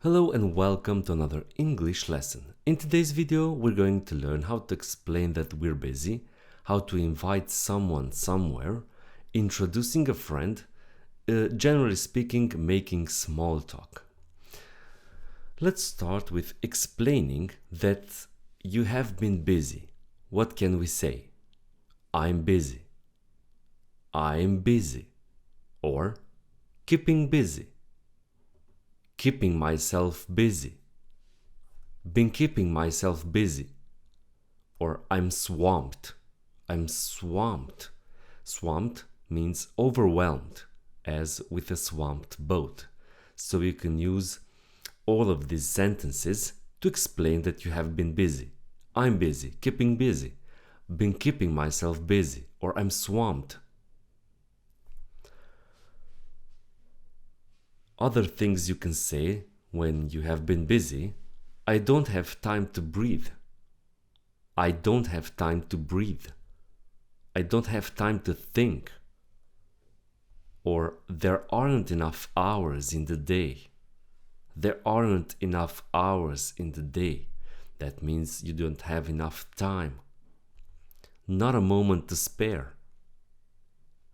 Hello and welcome to another English lesson. In today's video, we're going to learn how to explain that we're busy, how to invite someone somewhere, introducing a friend, generally speaking, making small talk. Let's start with explaining that you have been busy. What can we say? I'm busy. I'm busy. Or keeping busy. Keeping myself busy. Been keeping myself busy. Or I'm swamped. I'm swamped. Swamped means overwhelmed, as with a swamped boat. So you can use all of these sentences to explain that you have been busy. I'm busy, keeping busy, been keeping myself busy, or I'm swamped. Other things you can say when you have been busy: I don't have time to breathe. I don't have time to breathe. I don't have time to think. Or there aren't enough hours in the day. There aren't enough hours in the day. That means you don't have enough time. Not a moment to spare.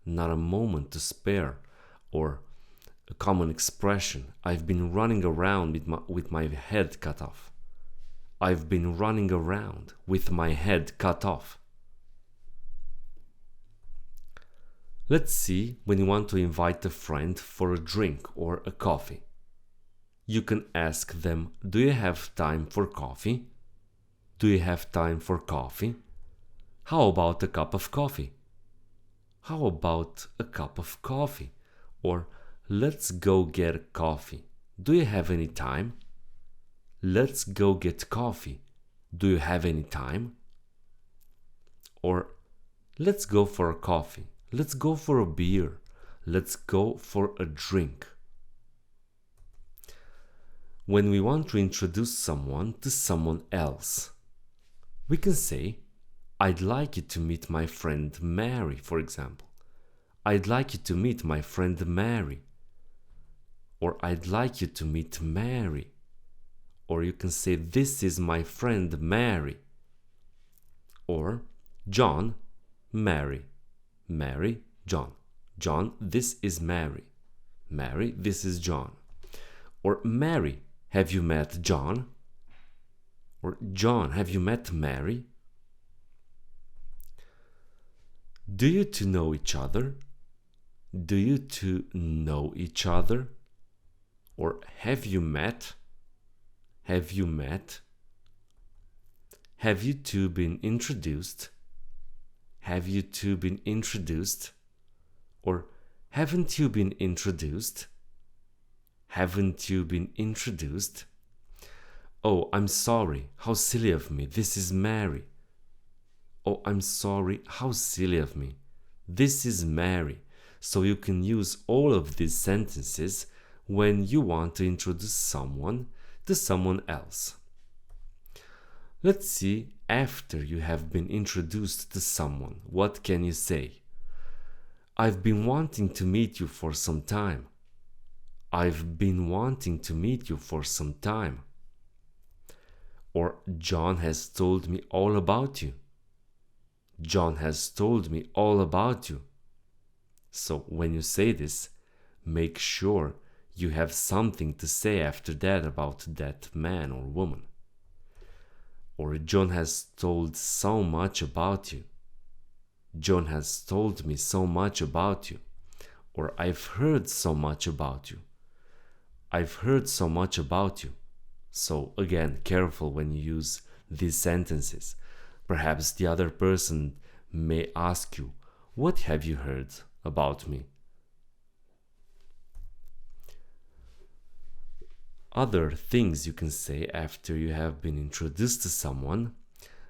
Not a moment to spare. Or a common expression: I've been running around with my head cut off. I've been running around with my head cut off. Let's see when you want to invite a friend for a drink or a coffee. You can ask them, do you have time for coffee? Do you have time for coffee? How about a cup of coffee? How about a cup of coffee? Or let's go get coffee. Do you have any time? Let's go get coffee. Do you have any time? Or let's go for a coffee. Let's go for a beer. Let's go for a drink. When we want to introduce someone to someone else, we can say, I'd like you to meet my friend Mary, for example. I'd like you to meet my friend Mary. Or I'd like you to meet Mary. Or you can say, this is my friend Mary. Or John, Mary. Mary, John. John, this is Mary. Mary, this is John. Or Mary, have you met John? Or John, have you met Mary? Do you two know each other? Do you two know each other? Or have you met? Have you met? Have you two been introduced? Have you two been introduced? Or haven't you been introduced? Haven't you been introduced? Oh, I'm sorry. How silly of me. This is Mary. Oh, I'm sorry. How silly of me. This is Mary. So you can use all of these sentences when you want to introduce someone to someone else. Let's see, after you have been introduced to someone, what can you say? I've been wanting to meet you for some time. I've been wanting to meet you for some time. Or John has told me all about you. John has told me all about you. So when you say this, make sure you have something to say after that about that man or woman. Or John has told so much about you. John has told me so much about you. Or I've heard so much about you. I've heard so much about you. So again, careful when you use these sentences. Perhaps the other person may ask you, what have you heard about me? Other things you can say after you have been introduced to someone: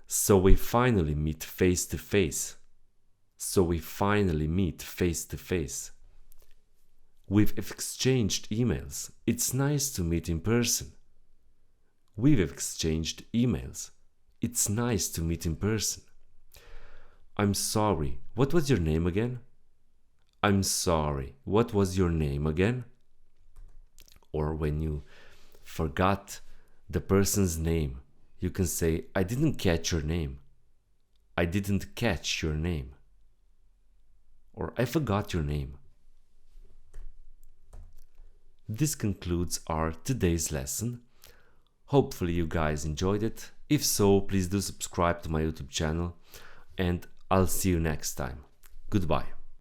so we finally meet face to face. So we finally meet face to face. We've exchanged emails. It's nice to meet in person. We've exchanged emails. It's nice to meet in person. I'm sorry. What was your name again? I'm sorry. What was your name again? Or when you forgot the person's name, you can say, I didn't catch your name. I didn't catch your name. Or I forgot your name. This concludes our today's lesson. Hopefully you guys enjoyed it. If so, please do subscribe to my YouTube channel, and I'll see you next time. Goodbye.